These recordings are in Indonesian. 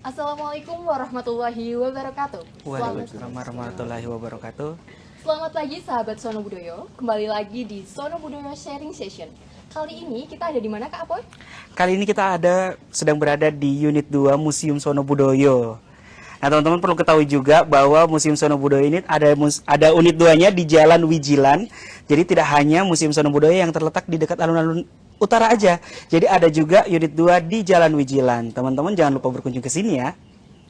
Assalamualaikum warahmatullahi wabarakatuh. Waalaikumsalam warahmatullahi wabarakatuh. Selamat pagi sahabat Sono Budoyo. Kembali lagi di Sono Budoyo Sharing Session. Kali ini kita ada di mana Kak Apoy? Kali ini kita sedang berada di unit 2 Museum Sono Budoyo. Nah, teman-teman perlu ketahui juga bahwa Museum Sono Budoyo ini ada unit 2-nya di Jalan Wijilan. Jadi tidak hanya Museum Sono Budoyo yang terletak di dekat alun-alun utara aja. Jadi ada juga unit 2 di Jalan Wijilan. Teman-teman jangan lupa berkunjung ke sini ya.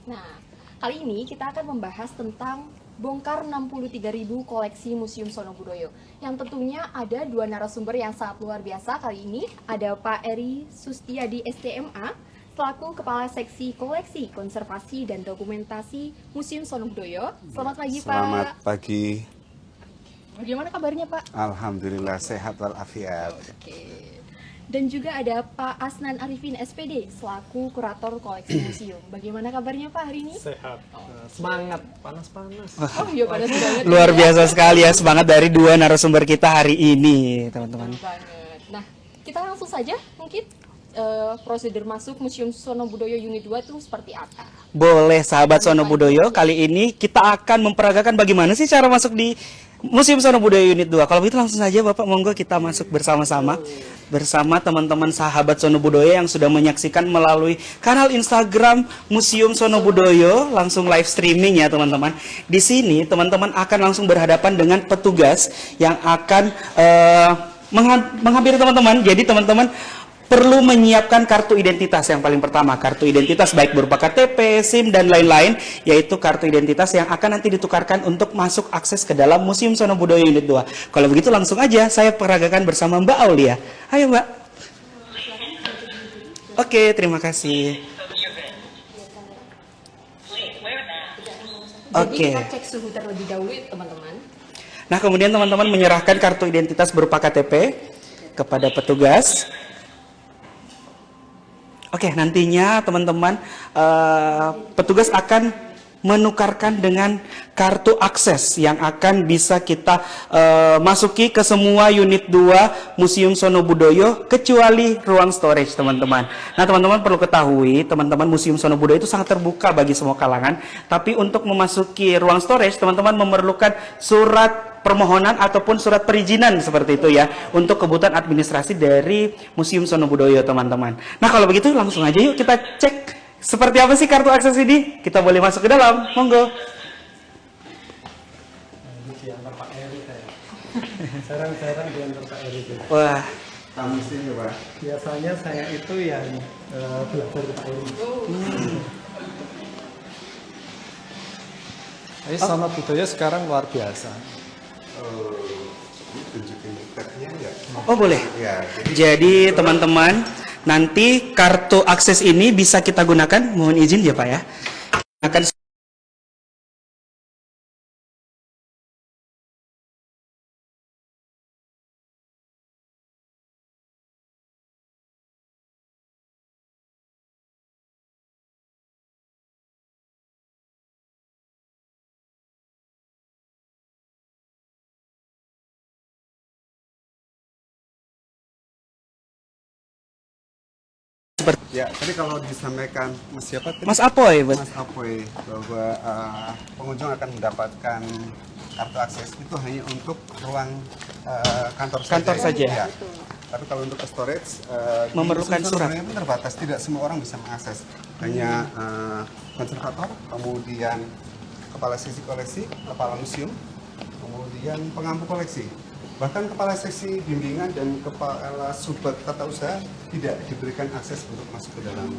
Nah, kali ini kita akan membahas tentang bongkar 63.000 koleksi Museum Sono Budoyo. Yang tentunya ada dua narasumber yang sangat luar biasa kali ini. Ada Pak Eri Sustiadi STMA, selaku Kepala Seksi Koleksi, Konservasi, dan Dokumentasi Museum Sono Budoyo. Selamat pagi, Pak. Selamat pagi. Bagaimana kabarnya, Pak? Alhamdulillah sehat walafiat. Oke. Dan juga ada Pak Asnan Arifin SPD, selaku Kurator Koleksi Museum. Bagaimana kabarnya Pak hari ini? Sehat. Semangat, panas-panas. Oh iya, panas banget. Luar biasa sekali ya semangat dari dua narasumber kita hari ini, teman-teman. Betul banget. Nah, kita langsung saja mungkin prosedur masuk Museum Sono Budoyo Unit 2 itu seperti apa? Boleh sahabat Sono Budoyo, kali ini kita akan memperagakan bagaimana sih cara masuk di Museum Sono Budoyo Unit 2. Kalau begitu langsung saja Bapak, monggo kita masuk bersama-sama bersama teman-teman sahabat Sono Budoyo yang sudah menyaksikan melalui kanal Instagram Museum Sono Budoyo, langsung live streaming ya teman-teman. Di sini teman-teman akan langsung berhadapan dengan petugas yang akan menghampiri teman-teman. Jadi teman-teman perlu menyiapkan kartu identitas yang paling pertama, kartu identitas baik berupa KTP, SIM, dan lain-lain, yaitu kartu identitas yang akan nanti ditukarkan untuk masuk akses ke dalam Museum Sono Budoyo Unit 2. Kalau begitu langsung aja saya peragakan bersama Mbak Aulia. Ayo Mbak. Oke, terima kasih. Jadi kita cek suhu terlebih dahulu teman-teman. Nah, kemudian teman-teman menyerahkan kartu identitas berupa KTP kepada petugas. Oke, nantinya teman-teman petugas akan menukarkan dengan kartu akses yang akan bisa kita masuki ke semua unit 2 Museum Sono Budoyo kecuali ruang storage, teman-teman. Nah, teman-teman perlu ketahui, teman-teman Museum Sono Budoyo itu sangat terbuka bagi semua kalangan, tapi untuk memasuki ruang storage, teman-teman memerlukan surat permohonan ataupun surat perizinan seperti itu ya, untuk kebutuhan administrasi dari Museum Sono Budoyo, teman-teman. Nah, kalau begitu langsung aja yuk kita cek seperti apa sih kartu akses ini. Kita boleh masuk ke dalam, monggo. Ini diantar Pak Eri saya. Jarang-jarang diantar Pak Eri. Wah, Kamu sini Pak. Biasanya saya itu yang belajar ke Pak Eri. Jadi Sono Budoyo sekarang luar biasa. Ini tunjukin tagnya ya? oh boleh. Ya, Jadi teman-teman, nanti kartu akses ini bisa kita gunakan, mohon izin ya Pak ya. Akan ya, tadi kalau disampaikan Mas siapa tadi? Mas Apoy, Mas Apoy, bahwa pengunjung akan mendapatkan kartu akses itu hanya untuk ruang kantor saja. Ya. Tapi kalau untuk storage Memerlukan di surat. sebenarnya itu terbatas, tidak semua orang bisa mengakses. Hanya konservator, kemudian kepala seksi koleksi, kepala museum, kemudian pengampu koleksi. Bahkan kepala seksi bimbingan dan kepala subbag tata usaha tidak diberikan akses untuk masuk ke dalam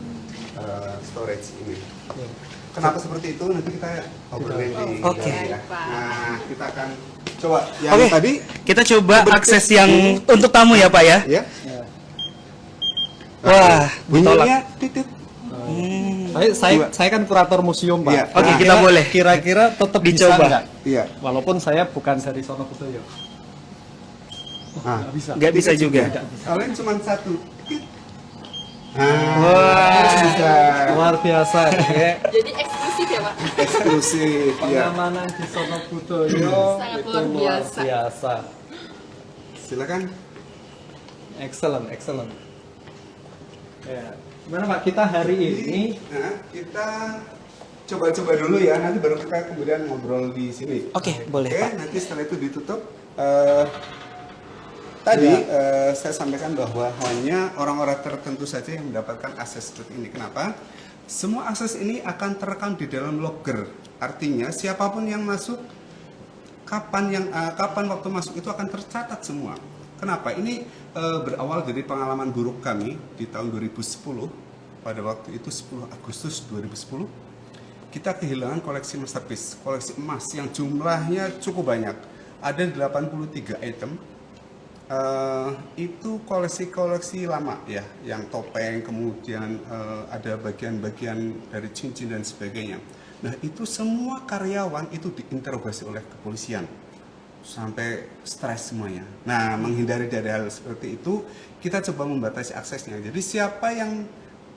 storage ini. Kenapa seperti itu? Nanti kita ngobrolin di Oke. dalam ya. Nah, kita akan coba yang Oke, tadi. kita coba akses yang untuk tamu ya Pak ya. Ya. Wah, Bunyinya titit. Saya kan kurator museum Pak. Iya. Oke, kita boleh. Kira-kira tetap bisa Dicoba. nggak? Iya. Walaupun saya bukan dari Sono Budoyo. Nah, Nggak bisa juga. kalian cuma satu. Titit. Wah. Bisa. Luar biasa. Ya. Jadi eksklusif ya Pak? Eksklusif. Ya. Pengamanan di Sono Budoyo Sangat itu luar luar biasa. biasa. Silakan. Excellent, excellent. Ya. Gimana Pak, kita hari ini Nah, kita coba-coba dulu ya, nanti baru kita kemudian ngobrol di sini. Oke, boleh, Pak. Nanti setelah itu ditutup. Tadi saya sampaikan bahwa hanya orang-orang tertentu saja yang mendapatkan akses seperti ini. Kenapa? Semua akses ini akan terekam di dalam logger. Artinya siapapun yang masuk, kapan waktu masuk itu akan tercatat semua. Kenapa? Ini berawal dari pengalaman buruk kami di tahun 2010. Pada waktu itu 10 Agustus 2010, kita kehilangan koleksi masterpiece, koleksi emas yang jumlahnya cukup banyak. Ada 83 item. Itu koleksi-koleksi lama ya, yang topeng, kemudian ada bagian-bagian dari cincin dan sebagainya. Nah, itu semua karyawan itu diinterogasi oleh kepolisian sampai stres semuanya. Nah, menghindari dari hal seperti itu, kita coba membatasi aksesnya. Jadi siapa yang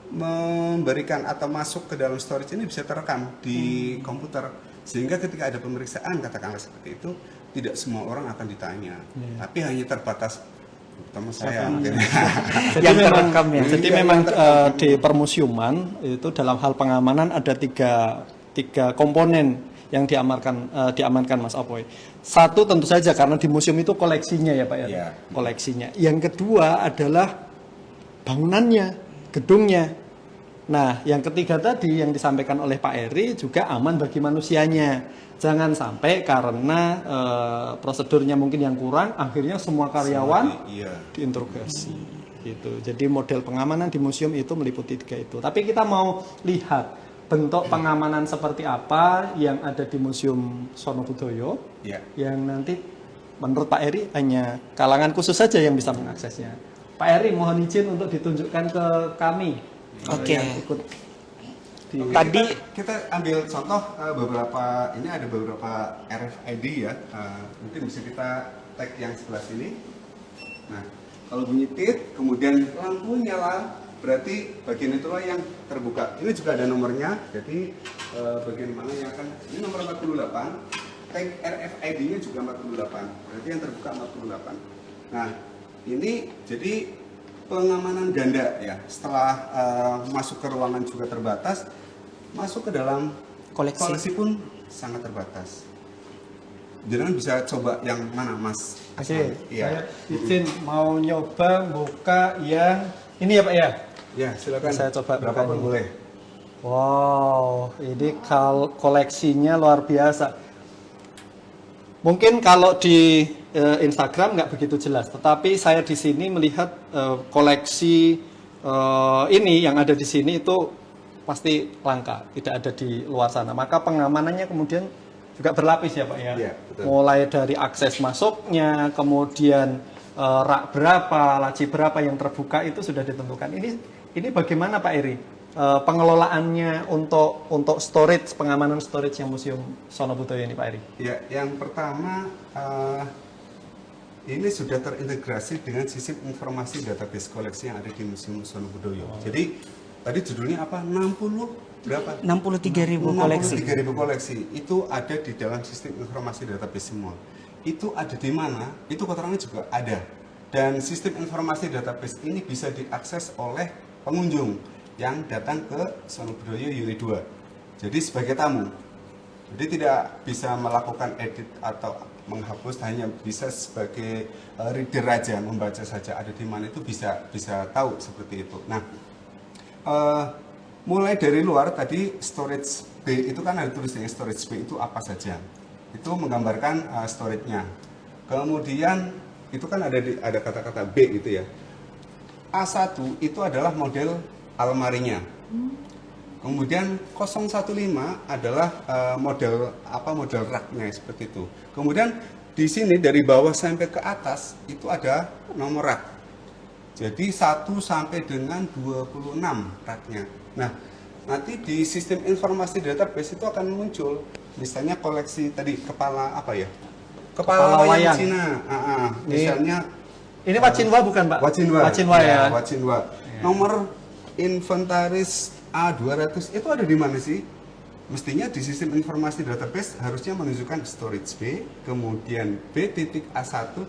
memberikan atau masuk ke dalam storage ini bisa terekam di komputer, sehingga ketika ada pemeriksaan katakanlah seperti itu, tidak semua orang akan ditanya, tapi hanya terbatas terutama saya. jadi Yang memang, terekam ya. jadi memang di permusiuman itu dalam hal pengamanan ada tiga komponen yang diamankan Mas Apoy. Satu tentu saja karena di museum itu koleksinya ya Pak ya. Iya. Koleksinya. Yang kedua adalah bangunannya, gedungnya. Nah, yang ketiga tadi yang disampaikan oleh Pak Eri juga aman bagi manusianya. Jangan sampai karena prosedurnya mungkin yang kurang, akhirnya semua karyawan diinterogasi. Gitu. Jadi model pengamanan di museum itu meliputi tiga itu. Tapi kita mau lihat bentuk pengamanan seperti apa yang ada di Museum Sonobudoyo, yang nanti menurut Pak Eri hanya kalangan khusus saja yang bisa mengaksesnya. Pak Eri mohon izin untuk ditunjukkan ke kami. Oke. Yang ikut di... Tadi kita ambil contoh beberapa, ini ada beberapa RFID ya, mungkin bisa kita tag yang sebelah sini. Nah, kalau bunyi tit, kemudian lampu nyala, berarti bagian itulah yang terbuka. Ini juga ada nomornya, jadi bagian mana yang akan, ini nomor 48, tag RFID-nya juga 48, berarti yang terbuka 48. Nah, ini jadi pengamanan ganda ya, setelah masuk ke ruangan juga terbatas, masuk ke dalam koleksi pun sangat terbatas. Jangan bisa coba yang mana Mas? Oke, Iya. saya izin mau nyoba buka yang ini ya Pak ya? Ya, silakan. Saya coba berapa buka pun ini. boleh. Wow, ini koleksinya luar biasa. Mungkin kalau di Instagram nggak begitu jelas, tetapi saya di sini melihat koleksi ini yang ada di sini itu pasti langka, tidak ada di luar sana. Maka pengamanannya kemudian juga berlapis ya Pak ya. Iya, betul. Mulai dari akses masuknya, kemudian rak berapa, laci berapa yang terbuka itu sudah ditentukan. Ini bagaimana Pak Eri? Pengelolaannya untuk storage, pengamanan storage yang Museum Sonobudoyo ini Pak Eri? Ya, yang pertama ini sudah terintegrasi dengan sistem informasi database koleksi yang ada di Museum Sonobudoyo. Jadi tadi judulnya apa? 60 berapa? 63.000 koleksi. 63.000 koleksi itu ada di dalam sistem informasi database semua. Itu ada di mana? Itu keterangannya juga ada. Dan sistem informasi database ini bisa diakses oleh pengunjung yang datang ke Sonobudoyo Unit 2. Jadi sebagai tamu. Jadi tidak bisa melakukan edit atau menghapus, hanya bisa sebagai reader aja, membaca saja ada di mana itu bisa tahu seperti itu. Nah, mulai dari luar tadi storage B itu kan ada tulisannya storage B itu apa saja. Itu menggambarkan storage-nya. Kemudian itu kan ada kata-kata B itu ya. A1 itu adalah model almarinya. Kemudian 015 adalah model raknya seperti itu. Kemudian di sini dari bawah sampai ke atas itu ada nomor rak. Jadi 1 sampai dengan 26 raknya. Nah, nanti di sistem informasi database itu akan muncul misalnya koleksi tadi kepala apa ya? Kepala wayang Cina. Misalnya ini Wacinwa bukan Pak? Wacinwa ya. Wacinwa. Nomor inventaris A200 itu ada di mana sih? Mestinya di sistem informasi database harusnya menunjukkan storage B, kemudian B.A1.015,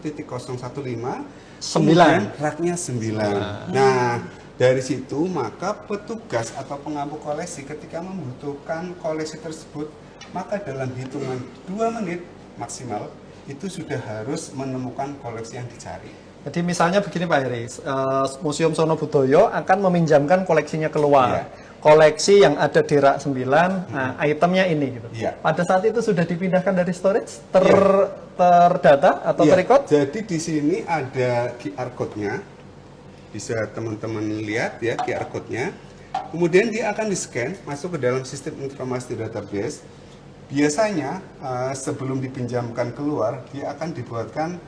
kemudian raknya 9. Nah, Dari situ maka petugas atau pengampu koleksi ketika membutuhkan koleksi tersebut, maka dalam hitungan 2 menit maksimal itu sudah harus menemukan koleksi yang dicari. Jadi misalnya begini Pak Heri, Museum Sono Budoyo akan meminjamkan koleksinya keluar. Iya. Koleksi yang ada di rak 9, nah itemnya ini gitu. Iya. Pada saat itu sudah dipindahkan dari storage, terdata atau Iya, terrecord? jadi di sini ada QR code-nya. Bisa teman-teman lihat ya QR code-nya. Kemudian dia akan di-scan masuk ke dalam sistem informasi database. Biasanya sebelum dipinjamkan keluar, dia akan dibuatkan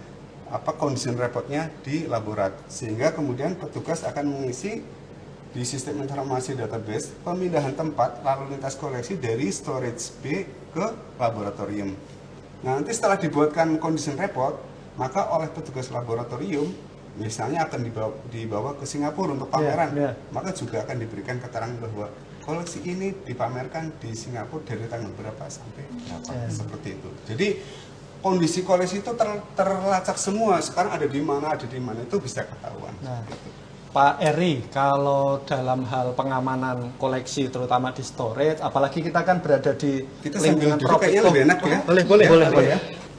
condition report-nya di laborat, sehingga kemudian petugas akan mengisi di sistem informasi database pemindahan tempat lalu lintas koleksi dari storage B ke laboratorium. Nah, nanti setelah dibuatkan condition report, maka oleh petugas laboratorium misalnya akan dibawa ke Singapura untuk pameran, maka juga akan diberikan keterangan bahwa koleksi ini dipamerkan di Singapura dari tanggal berapa sampai berapa, seperti itu. Jadi kondisi koleksi itu terlacak semua. Sekarang ada di mana itu bisa ketahuan. Nah, gitu. Pak Eri, kalau dalam hal pengamanan koleksi terutama di storage, apalagi kita kan berada di Kita sambil duduk kayaknya lebih enak ya. Boleh ya.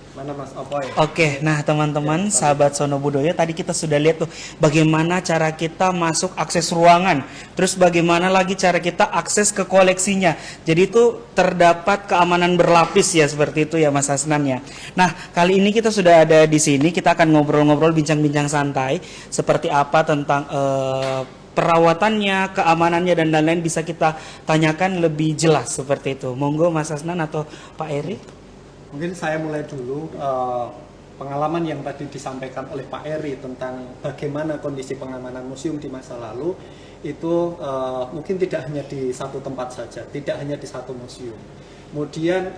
Mana Mas Opoy? Oke, nah teman-teman, sahabat Sono Budoyo, tadi kita sudah lihat tuh bagaimana cara kita masuk akses ruangan, terus bagaimana lagi cara kita akses ke koleksinya. Jadi itu terdapat keamanan berlapis ya, seperti itu ya Mas Hasnan ya. Nah, kali ini kita sudah ada di sini, kita akan ngobrol-ngobrol, bincang-bincang santai seperti apa tentang perawatannya, keamanannya dan lain-lain, bisa kita tanyakan lebih jelas seperti itu. Monggo Mas Hasnan atau Pak Eri. Mungkin saya mulai dulu pengalaman yang tadi disampaikan oleh Pak Eri tentang bagaimana kondisi pengamanan museum di masa lalu itu mungkin tidak hanya di satu tempat saja, tidak hanya di satu museum. Kemudian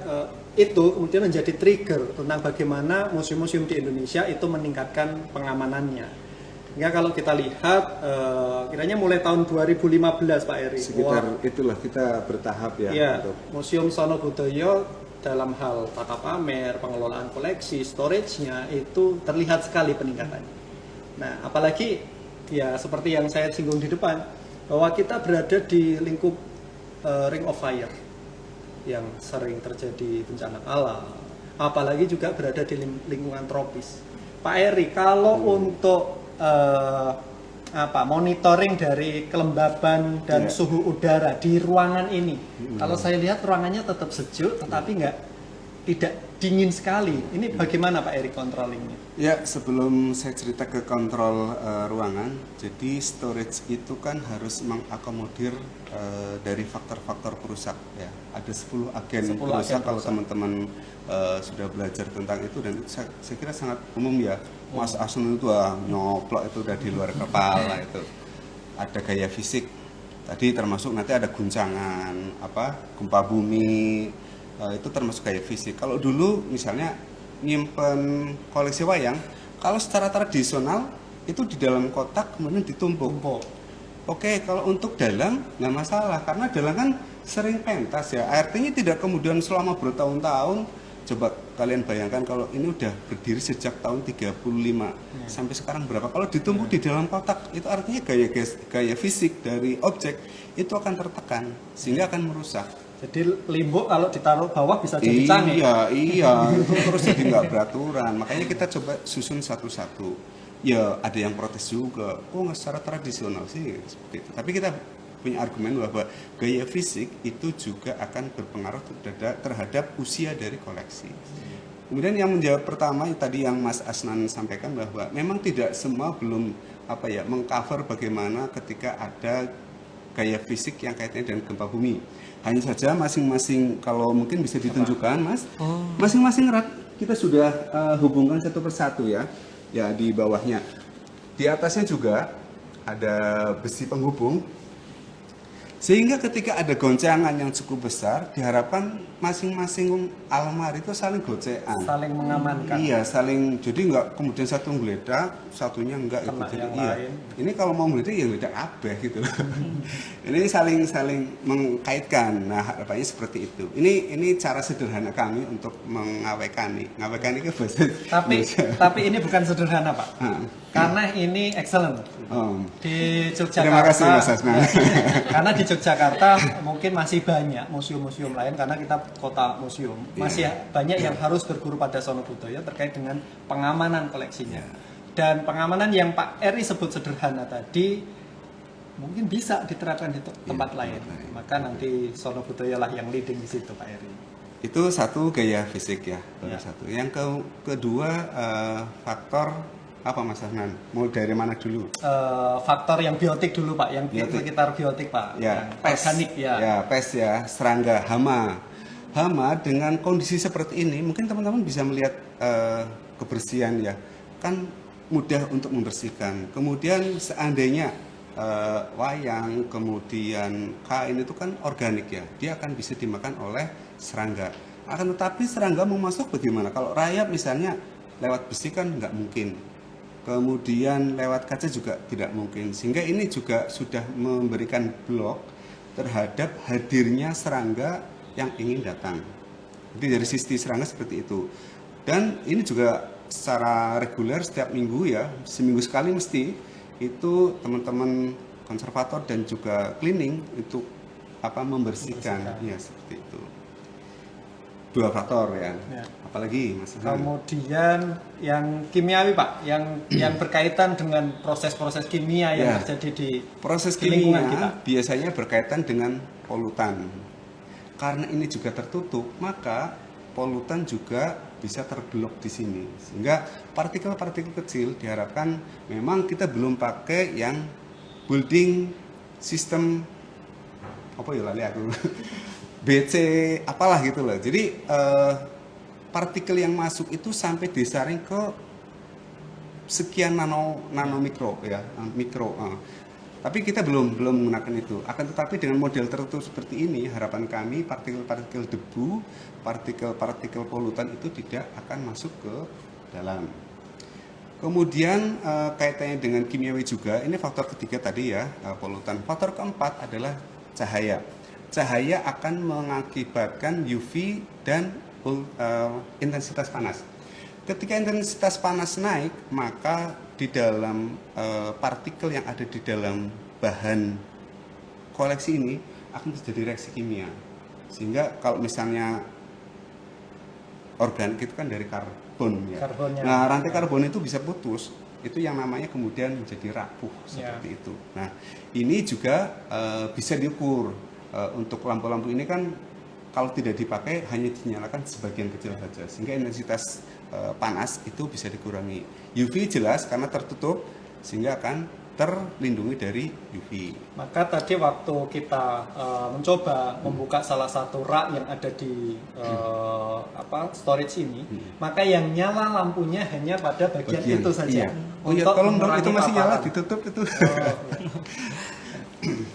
itu kemudian menjadi trigger tentang bagaimana museum-museum di Indonesia itu meningkatkan pengamanannya. Hingga kalau kita lihat kiranya mulai tahun 2015 Pak Eri. Sekitar itulah kita bertahap ya. Iya, Museum Sono Budoyo dalam hal tata pamer, pengelolaan koleksi, storage-nya itu terlihat sekali peningkatannya. Nah, apalagi ya seperti yang saya singgung di depan, bahwa kita berada di lingkup ring of fire yang sering terjadi bencana alam, apalagi juga berada di lingkungan tropis. Pak Eri, kalau untuk monitoring dari kelembaban dan suhu udara di ruangan ini. Kalau saya lihat ruangannya tetap sejuk, tetapi tidak dingin sekali. Ini bagaimana Pak Eri controllingnya? Ya, sebelum saya cerita ke kontrol ruangan, jadi storage itu kan harus mengakomodir dari faktor-faktor perusak. Ya, ada 10 agen perusak kalau teman-teman sudah belajar tentang itu, dan itu saya kira sangat umum ya. Mas Asnun itu nyoplok itu udah di luar kepala itu. Ada gaya fisik. Tadi termasuk nanti ada guncangan, gempa bumi, itu termasuk gaya fisik. Kalau dulu misalnya nyimpen koleksi wayang, kalau secara tradisional itu di dalam kotak kemudian ditumpuk. Oke, kalau untuk dalang nggak masalah, karena dalang kan sering pentas ya. Artinya tidak kemudian selama bertahun-tahun. Coba kalian bayangkan kalau ini udah berdiri sejak tahun 35 sampai sekarang berapa? Kalau ditumpuk di dalam kotak, itu artinya gaya fisik dari objek itu akan tertekan sehingga akan merusak. Jadi limbuk kalau ditaruh bawah bisa jadi canggih. Iya, itu terus jadi nggak beraturan. Makanya kita coba susun satu-satu. Ya ada yang protes juga, nggak secara tradisional sih seperti itu. Tapi kita punya argumen bahwa gaya fisik itu juga akan berpengaruh terhadap usia dari koleksi. Kemudian yang menjawab pertama tadi yang Mas Asnan sampaikan bahwa memang tidak semua belum mengcover bagaimana ketika ada gaya fisik yang kaitannya dengan gempa bumi. Hanya saja masing-masing, kalau mungkin bisa ditunjukkan Mas, masing-masing rak kita sudah hubungkan satu persatu ya di bawahnya. Di atasnya juga ada besi penghubung. Sehingga ketika ada goncangan yang cukup besar, diharapkan masing-masing almari itu saling gocekan. Saling mengamankan. Iya, jadi nggak kemudian satu menggeledak, satunya enggak gitu. Jadi lain. Ini kalau mau menggeledak ya geledak kabeh gitu. Ini saling mengkaitkan. Nah, harapannya seperti itu. Ini cara sederhana kami untuk mengawekani. Ngawekani itu bahasa. Tapi ini bukan sederhana, Pak. Karena ini excellent. Di Yogyakarta. Terima kasih Mas Hasnan. Karena di Yogyakarta mungkin masih banyak museum-museum lain karena kita kota museum. Masih banyak yang harus berguru pada Sono Budoyo terkait dengan pengamanan koleksinya. Dan pengamanan yang Pak Eri sebut sederhana tadi mungkin bisa diterapkan di tempat lain. Maka nanti Sono Budoyo lah yang leading di situ Pak Eri. Itu satu gaya fisik ya, baru Ya. satu. Yang kedua faktor apa Mas Hasnan? Mau dari mana dulu? Faktor yang biotik dulu Pak, yang Biotik. sekitar biotik Pak. Ya, Yang pes. organik ya. Ya, pes ya, serangga, hama. Hama dengan kondisi seperti ini, mungkin teman-teman bisa melihat kebersihan ya. Kan mudah untuk membersihkan. Kemudian seandainya wayang, kemudian kain itu kan organik ya, dia akan bisa dimakan oleh serangga. Akan tetapi serangga mau masuk bagaimana? Kalau rayap misalnya lewat besi kan nggak mungkin. Kemudian lewat kaca juga tidak mungkin. Sehingga ini juga sudah memberikan blok terhadap hadirnya serangga yang ingin datang. Jadi dari sisi serangga seperti itu. Dan ini juga secara reguler setiap minggu ya, seminggu sekali mesti itu teman-teman konservator dan juga cleaning itu membersihkan. Ya seperti itu. Dua faktor ya. Ya. Apalagi Mas Hasnan? Kemudian yang kimiawi Pak, yang berkaitan dengan proses-proses kimia yang Ya. terjadi di Proses di lingkungan kimia kita. biasanya berkaitan dengan polutan. Karena ini juga tertutup, maka polutan juga bisa terblok di sini. Sehingga partikel-partikel kecil diharapkan memang kita belum pakai yang building system apa ya lali aku. BC apalah gitu loh. Jadi partikel yang masuk itu sampai disaring ke sekian nanomikro ya, mikro. Tapi kita belum menggunakan itu. Akan tetapi dengan model tertutup seperti ini, harapan kami partikel-partikel debu, partikel-partikel polutan itu tidak akan masuk ke dalam. Kemudian kaitannya dengan kimiawi juga, ini faktor ketiga tadi ya, polutan. Faktor keempat adalah cahaya. Cahaya akan mengakibatkan UV dan intensitas panas. Ketika intensitas panas naik, maka di dalam partikel yang ada di dalam bahan koleksi ini akan terjadi reaksi kimia. Sehingga kalau misalnya organik itu kan dari karbon ya. Karbonnya. Nah, rantai karbon itu bisa putus. Itu yang namanya kemudian menjadi rapuh seperti itu. Nah, ini juga bisa diukur. Untuk lampu-lampu ini kan kalau tidak dipakai hanya dinyalakan sebagian kecil saja sehingga intensitas panas itu bisa dikurangi. UV jelas karena tertutup sehingga akan terlindungi dari UV. Maka tadi waktu kita mencoba membuka salah satu rak yang ada di storage ini, maka yang nyala lampunya hanya pada bagian itu saja. Iya. Oh iya, tolong dong itu masih nyala ditutup itu.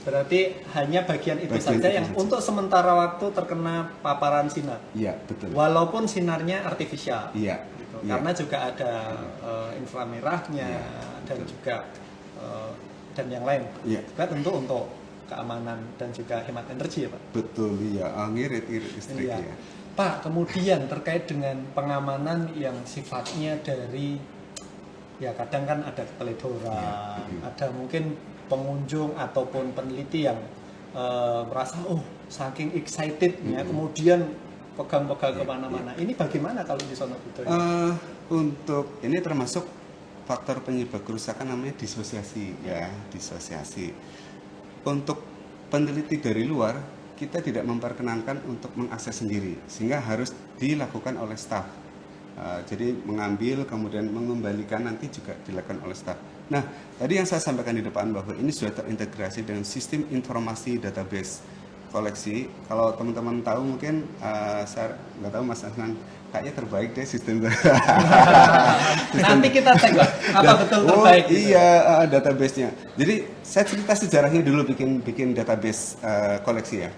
Berarti hanya bagian itu Bagian saja itu yang saja. untuk sementara waktu terkena paparan sinar. Iya, betul. Walaupun sinarnya artifisial. Iya. Gitu. Iya. Karena juga ada inframerahnya Iya, dan betul. juga dan yang lain. Iya. Juga tentu untuk keamanan dan juga hemat energi ya Pak. Betul, iya. Ngirit-ngirit listrik Iya. ya. Pak, kemudian terkait dengan pengamanan yang sifatnya dari ya kadang kan ada keteledoran, Iya. ada mungkin pengunjung ataupun peneliti yang merasa saking excitednya kemudian pegang-pegang kemana-mana. Ini bagaimana kalau di Sono Budoyo? Untuk ini termasuk faktor penyebab kerusakan namanya disosiasi ya, disosiasi. Untuk peneliti dari luar kita tidak memperkenankan untuk mengakses sendiri sehingga harus dilakukan oleh staf. Jadi mengambil kemudian mengembalikan nanti juga dilakukan oleh staf. Nah, tadi yang saya sampaikan di depan bahwa ini sudah terintegrasi dengan sistem informasi database koleksi. Kalau teman-teman tahu mungkin saya nggak tahu Mas Hasnan kayaknya terbaik deh sistem. Nanti kita cek Pak, apa betul terbaik. gitu. Iya, database-nya. Jadi saya cerita sejarahnya dulu bikin database koleksi ya.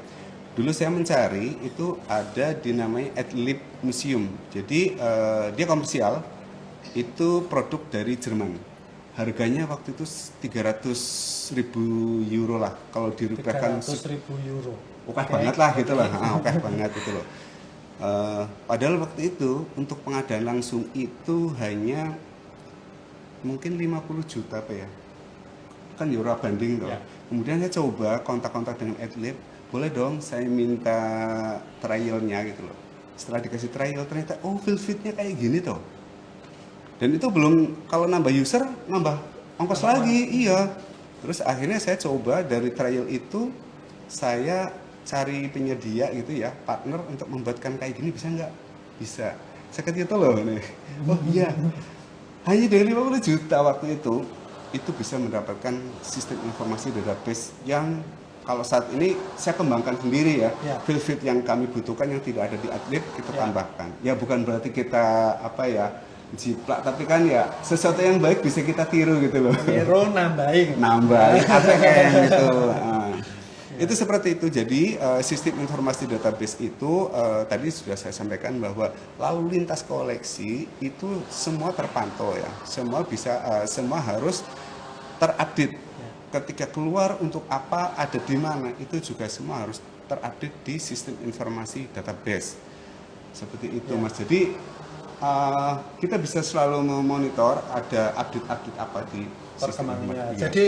Dulu saya mencari itu ada dinamai Adlib Museum. Jadi dia komersial, itu produk dari Jerman. Harganya waktu itu 300.000 euro lah kalau dirupiahkan. 300.000 euro. Oke banget lah gitu lah, oke banget gitu loh. Padahal waktu itu untuk pengadaan langsung itu hanya mungkin 50 juta apa ya. kan ya ora banding toh. Ya. Kemudian saya coba kontak-kontak dengan atlet, boleh dong saya minta trialnya gitu loh. Setelah dikasih trial ternyata feel fitnya kayak gini toh. Dan itu belum, kalau nambah user nambah ongkos lagi, iya. Terus akhirnya saya coba dari trial itu saya cari penyedia gitu ya, partner untuk membuatkan kayak gini, bisa nggak? Bisa. Saya kata itu loh nih. Oh iya. Hanya dari 50 juta waktu itu bisa mendapatkan sistem informasi database yang kalau saat ini saya kembangkan sendiri ya. Ya. Feel fit yang kami butuhkan yang tidak ada di atlet kita Ya. tambahkan. Ya bukan berarti kita jiplak, tapi kan ya sesuatu yang baik bisa kita tiru gitu loh. Hero nambahin. Nambahin ATM gitu. Itu seperti itu. Jadi sistem informasi database itu tadi sudah saya sampaikan bahwa lalu lintas koleksi itu semua terpantau ya. Semua harus terupdate. Ketika keluar untuk apa, ada di mana, itu juga semua harus terupdate di sistem informasi database. Seperti itu Mas. Jadi kita bisa selalu memonitor ada update-update apa di sistem Perkembangannya. informasi. Jadi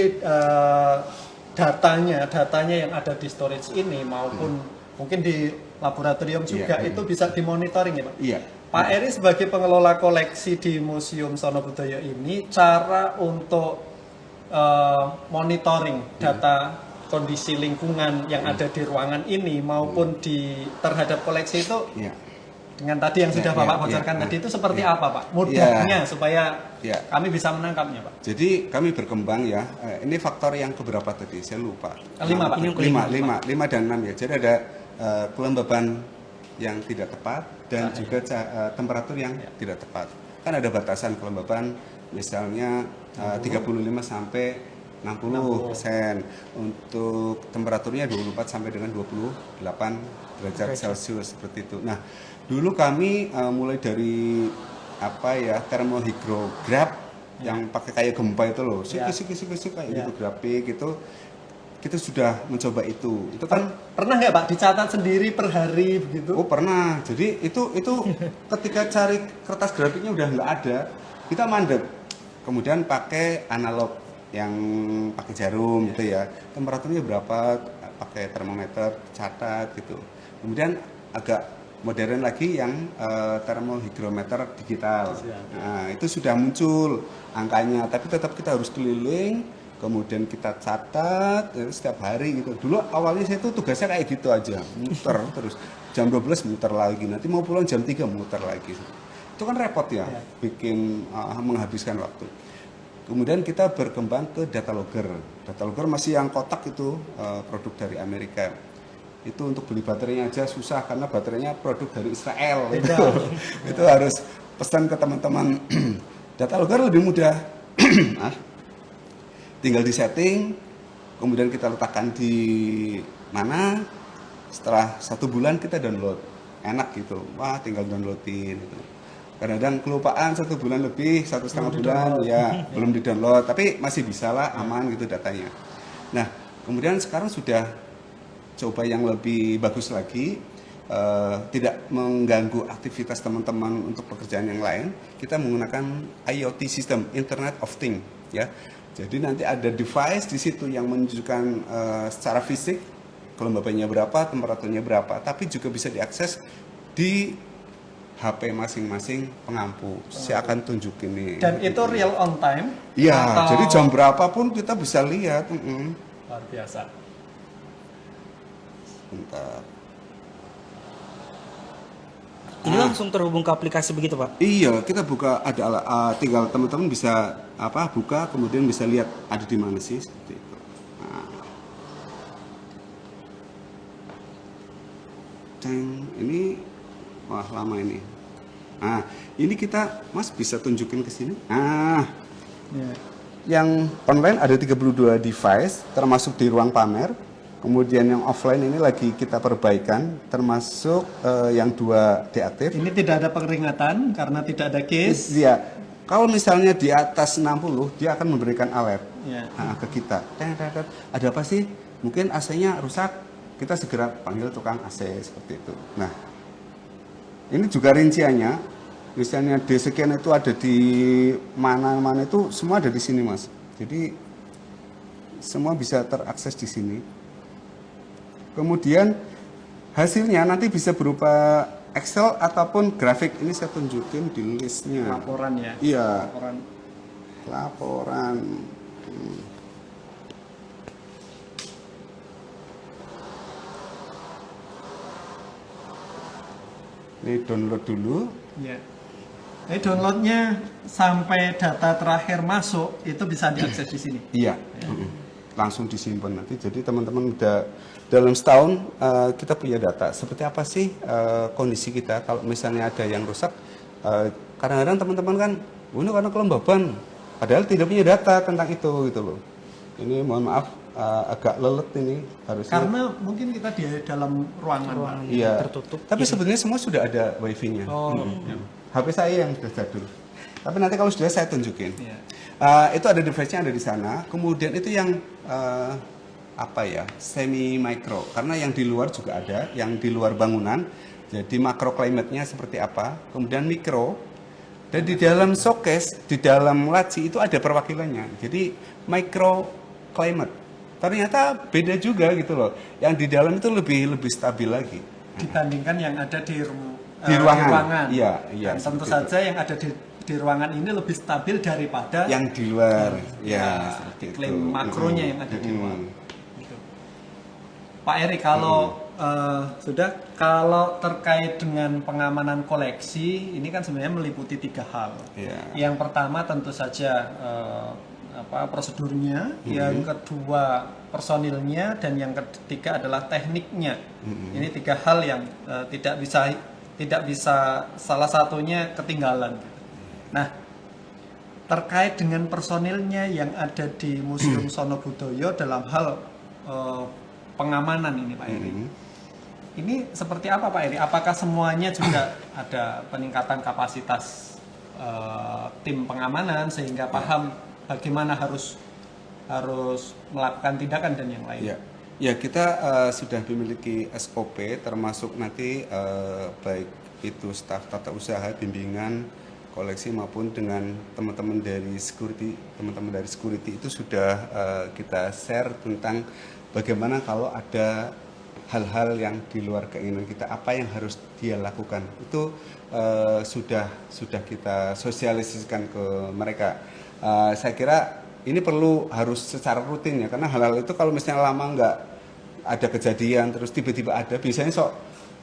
datanya yang ada di storage ini maupun mungkin di laboratorium juga Iya. itu bisa dimonitoring ya Pak? Iya. Pak Eri sebagai pengelola koleksi di Museum Sono Budoyo ini, cara untuk monitoring data kondisi lingkungan yang ada di ruangan ini maupun terhadap koleksi itu Iya. dengan tadi yang sudah Iya, Bapak iya, bocorkan iya. tadi itu seperti Iya. apa Pak? Mudahnya supaya Iya. kami bisa menangkapnya Pak. Jadi kami berkembang ya. Ini faktor yang keberapa tadi? Saya lupa. 5 Pak. Ini yang kelima. 5 dan 6 ya. Jadi ada kelembaban yang tidak tepat dan juga temperatur yang tidak tepat. Kan ada batasan kelembaban, misalnya 35 sampai 60%. Untuk temperaturnya 24 sampai dengan 28 derajat Celcius seperti itu. Nah, dulu kami mulai dari thermohygrograph yang pakai kayak gempa itu loh, sik kayak gitu, grafik itu kita sudah mencoba itu kan Pernah nggak Pak dicatat sendiri per hari begitu? oh pernah. Jadi itu ketika cari kertas grafiknya udah nggak ada, kita mandek, kemudian pakai analog yang pakai jarum gitu ya, temperaturnya berapa, pakai termometer, catat gitu. Kemudian agak modern lagi yang termohygrometer digital. Nah, itu sudah muncul angkanya, tapi tetap kita harus keliling, kemudian kita catat setiap hari gitu. Dulu awalnya saya itu tugasnya kayak gitu aja, muter terus. Jam 12 muter lagi, nanti mau pulang jam 3 muter lagi. Itu kan repot ya, bikin menghabiskan waktu. Kemudian kita berkembang ke data logger. Data logger masih yang kotak itu, produk dari Amerika. Itu untuk beli baterainya aja susah karena baterainya produk dari Israel. Itu harus pesan ke teman-teman. Data logger lebih mudah. Tinggal di setting, kemudian kita letakkan di mana, setelah 1 bulan kita download. Enak gitu, wah tinggal downloadin gitu. Kadang-kadang kelupaan 1 bulan lebih, 1,5 bulan ya belum di download, tapi masih bisa lah, aman gitu datanya. Nah kemudian sekarang sudah coba yang lebih bagus lagi, tidak mengganggu aktivitas teman-teman untuk pekerjaan yang lain. Kita menggunakan IoT system, Internet of Things ya. Jadi nanti ada device di situ yang menunjukkan secara fisik kelembabannya berapa, temperaturnya berapa, tapi juga bisa diakses di HP masing-masing pengampu. Saya akan tunjukin nih. Dan itu real on time? Iya, atau- jadi jam berapapun kita bisa lihat. Luar biasa. Bentar. Ini langsung terhubung ke aplikasi begitu Pak? Iya, kita buka tinggal teman-teman bisa buka, kemudian bisa lihat ada di mana sih seperti itu. Nah. Ini wah lama ini. Nah, ini kita Mas bisa tunjukin ke sini. Nah, yang online ada 32 device termasuk di ruang pamer. Kemudian yang offline ini lagi kita perbaikan, termasuk yang 2 deaktif. Ini tidak ada peringatan karena tidak ada case. Dia, kalau misalnya di atas 60, dia akan memberikan alert ke kita. Ada apa sih? Mungkin AC-nya rusak, kita segera panggil tukang AC seperti itu. Nah, ini juga rinciannya. Misalnya D sekian itu ada di mana-mana itu semua ada di sini Mas. Jadi semua bisa terakses di sini. Kemudian hasilnya nanti bisa berupa Excel ataupun grafik. Ini saya tunjukin di listnya. Laporan ya. Iya, Laporan. laporan. Ini download dulu. Ya. Jadi downloadnya sampai data terakhir masuk itu bisa diakses di sini. Iya, langsung disimpan nanti. Jadi teman-teman udah dalam setahun kita punya data. Seperti apa sih kondisi kita kalau misalnya ada yang rusak? Kadang-kadang teman-teman kan, ini karena kelembaban, padahal tidak punya data tentang itu gitu loh. Ini mohon maaf agak lelet ini harusnya. Karena mungkin kita di dalam ruangan. Pak. Iya, tertutup. tapi sebenarnya semua sudah ada wifi-nya. Oh, HP saya yang sudah jadul. Tapi nanti kalau sudah saya tunjukin. Iya. Itu ada device-nya ada di sana. Kemudian itu yang apa ya, semi micro. Karena yang di luar juga ada, yang di luar bangunan. Jadi makro climate-nya seperti apa. Kemudian mikro. Dan di dalam showcase, di dalam laci itu ada perwakilannya. Jadi micro climate. Ternyata beda juga gitu loh. Yang di dalam itu lebih stabil lagi. Dibandingkan yang ada di ruangan. Iya, iya. Dan tentu seperti saja yang ada di ruangan ini lebih stabil daripada yang di luar. Ya, seperti itu. klaim makronya yang ada di luar. Gitu. Pak Eri, kalau kalau terkait dengan pengamanan koleksi, ini kan sebenarnya meliputi 3 hal. Iya. Yang pertama tentu saja prosedurnya, yang kedua personilnya, dan yang ketiga adalah tekniknya. Ini 3 hal yang tidak bisa salah satunya ketinggalan. Nah, terkait dengan personilnya yang ada di Museum Sono Budoyo dalam hal pengamanan ini, Pak Eri. Ini seperti apa, Pak Eri? Apakah semuanya juga ada peningkatan kapasitas tim pengamanan sehingga paham bagaimana harus melakukan tindakan dan yang lain? Ya, kita sudah memiliki SOP termasuk nanti baik itu staf tata usaha, bimbingan, koleksi maupun dengan teman-teman dari security. Teman-teman dari security itu sudah kita share tentang bagaimana kalau ada hal-hal yang di luar keinginan kita, apa yang harus dia lakukan. Itu sudah kita sosialisasikan ke mereka. Saya kira ini harus secara rutin ya, karena hal-hal itu kalau misalnya lama nggak ada kejadian terus tiba-tiba ada, biasanya sok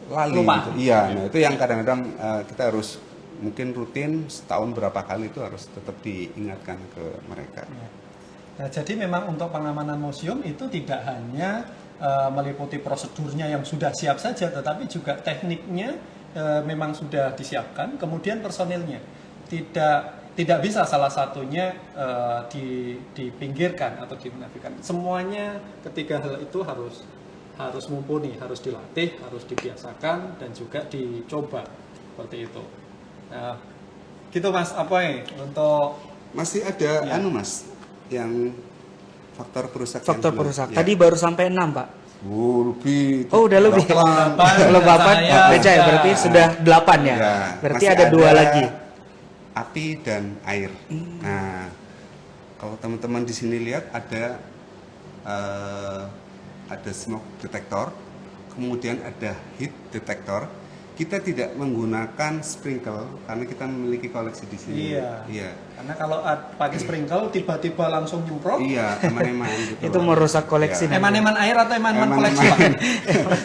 lali gitu. Iya, nah itu yang kadang-kadang kita harus mungkin rutin setahun berapa kali itu harus tetap diingatkan ke mereka. Nah, jadi memang untuk pengamanan museum itu tidak hanya meliputi prosedurnya yang sudah siap saja, tetapi juga tekniknya memang sudah disiapkan, kemudian personilnya tidak bisa salah satunya dipinggirkan atau dinafikan. Semuanya ketiga hal itu harus mumpuni, harus dilatih, harus dibiasakan dan juga dicoba seperti itu. Nah, gitu Mas, apa ya untuk masih ada Mas yang faktor perusak. Faktor perusak. Tadi baru sampai 6, Pak. Lebih. Oh, udah lebih. Kalau Bapak beca ya, berarti sudah 8 ya. Berarti ada 2 lagi. Api dan air. Nah, kalau teman-teman di sini lihat ada smoke detector, kemudian ada heat detector. Kita tidak menggunakan sprinkle karena kita memiliki koleksi di sini. Iya. Karena kalau pakai sprinkle tiba-tiba langsung nyemprot. Iya, eman-eman gitu. Itu merusak koleksi. Eman-eman air atau eman-eman koleksi, Pak?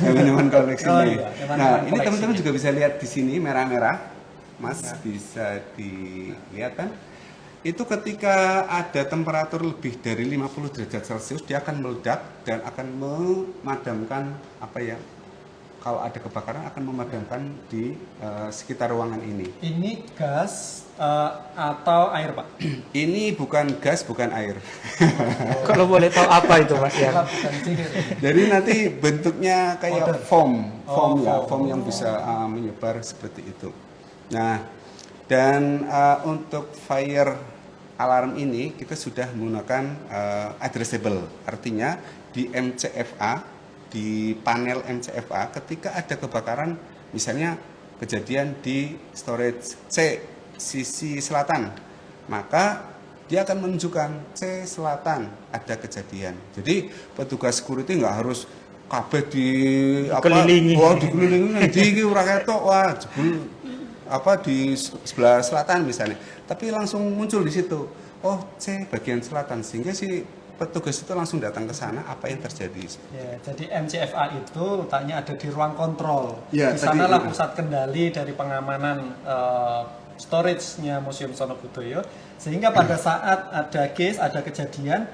Eman-eman koleksi. Nah, ini koleksi. teman-teman juga bisa lihat di sini merah-merah. Mas bisa dilihat kan? Itu ketika ada temperatur lebih dari 50 derajat Celcius, dia akan meledak dan akan memadamkan kalau ada kebakaran akan memadamkan di sekitar ruangan ini. Ini gas atau air, Pak? Ini bukan gas, bukan air. Kalau boleh tahu apa itu, Mas ya? Bukan sihir. Jadi nanti bentuknya kayak foam yang bisa menyebar seperti itu. Nah, dan untuk fire alarm ini kita sudah menggunakan addressable, artinya di MCFA, di panel MCFA ketika ada kebakaran, misalnya kejadian di storage C sisi selatan, maka dia akan menunjukkan C selatan ada kejadian. Jadi petugas security nggak harus kabeh Dikelilingi. dikelilingi di ora ketok wah jebul di sebelah selatan misalnya. Tapi langsung muncul di situ. Oh, C bagian selatan sehingga si petugas itu langsung datang ke sana apa yang terjadi. Ya, jadi MCFA itu letaknya ada di ruang kontrol. Ya, Di sanalah tadi, pusat kendali dari pengamanan storage-nya Museum Sono Budoyo. Sehingga pada saat ada case, ada kejadian,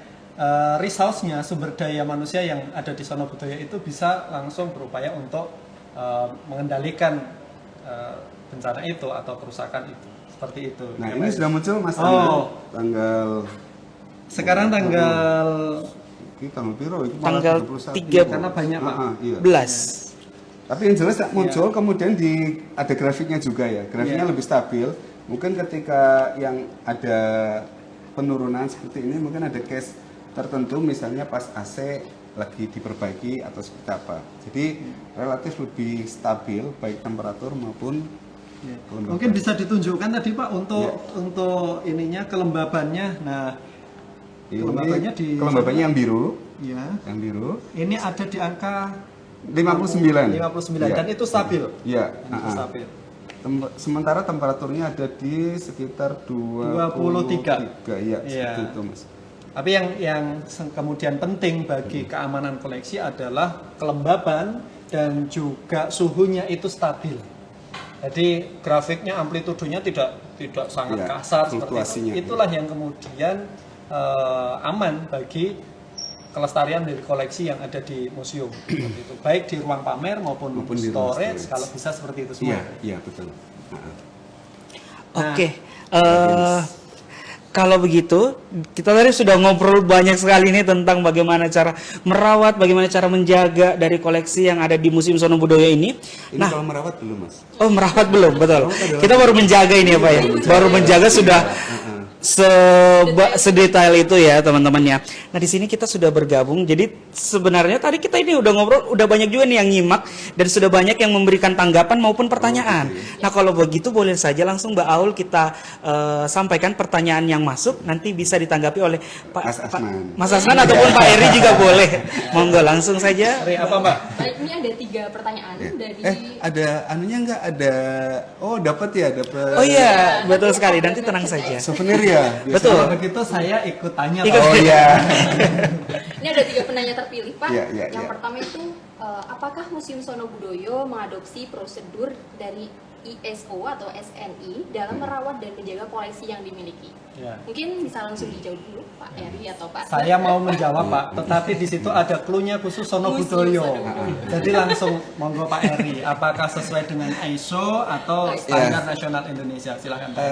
resource-nya, sumber daya manusia yang ada di Sono Budoyo itu bisa langsung berupaya untuk mengendalikan bencana itu atau kerusakan itu. Seperti itu. Nah, Ya, ini Mas. sudah muncul Mas Oh. Anand, tanggal Sekarang tanggal ini tanggal piro? Itu malah Tanggal 31. karena banyak, Pak. Iya. 11. Tapi yang jelas muncul kemudian ada grafiknya juga ya. Grafiknya Iya. lebih stabil. Mungkin ketika yang ada penurunan seperti ini mungkin ada case tertentu misalnya pas AC lagi diperbaiki atau seperti apa. Jadi relatif lebih stabil baik temperatur maupun kelembaban. Mungkin bisa ditunjukkan tadi Pak untuk ininya kelembabannya. Nah, Ini kelembabannya yang biru. ya. Yang biru Ini ada di angka 59. 59 Iya. dan itu stabil. Iya. Dan itu stabil. Sementara temperaturnya ada di sekitar 23. Iya, Iya. seperti itu, Mas. Tapi yang kemudian penting bagi keamanan koleksi adalah kelembaban dan juga suhunya itu stabil. Jadi grafiknya amplitudenya tidak sangat Iya, kasar seperti fluktuasinya, itu. Itulah yang kemudian aman bagi kelestarian dari koleksi yang ada di museum. Seperti itu. Baik di ruang pamer maupun Maupun di ruang storage, storage. kalau bisa seperti itu semua. Iya, iya betul. Nah, Oke. Kalau begitu, kita tadi sudah ngobrol banyak sekali nih tentang bagaimana cara merawat, bagaimana cara menjaga dari koleksi yang ada di Museum Sono Budoyo ini. ini Nah, kalau merawat belum, Mas? oh merawat belum, betul. Kita baru menjaga ini ya Pak ya. Baru menjaga sudah sedetail itu ya teman-teman ya. Nah di sini kita sudah bergabung. Jadi sebenarnya tadi kita ini udah ngobrol, udah banyak juga nih yang nyimak dan sudah banyak yang memberikan tanggapan maupun pertanyaan. Nah kalau begitu boleh saja langsung Mbak Aul kita sampaikan pertanyaan yang masuk, nanti bisa ditanggapi oleh Mas Asman ataupun Pak Eri juga boleh. Monggo langsung saja. Hari apa Mbak? Baik, ini ada 3 pertanyaan dari Ada anunya enggak? Ada dapat ya, dapat. Oh iya, betul sekali. Nanti tenang saja. Souvenir ya. Betul. Kalau begitu saya ikut tanya Ikut. Pak. Oh iya. Ini ada 3 penanya terpilih, Pak. Iya, iya, Yang iya. pertama itu, apakah Museum Sono Budoyo mengadopsi prosedur dari ISO atau SNI dalam merawat dan menjaga koleksi yang dimiliki? Ya. Mungkin bisa langsung dijawab dulu, Pak Eri atau Pak. Saya mau menjawab Pak, tetapi di situ ada clue-nya khusus Sono Museum Budoyo. Sono Budoyo. Jadi langsung monggo Pak Eri, apakah sesuai dengan ISO atau standar nasional Indonesia? Silakan Pak.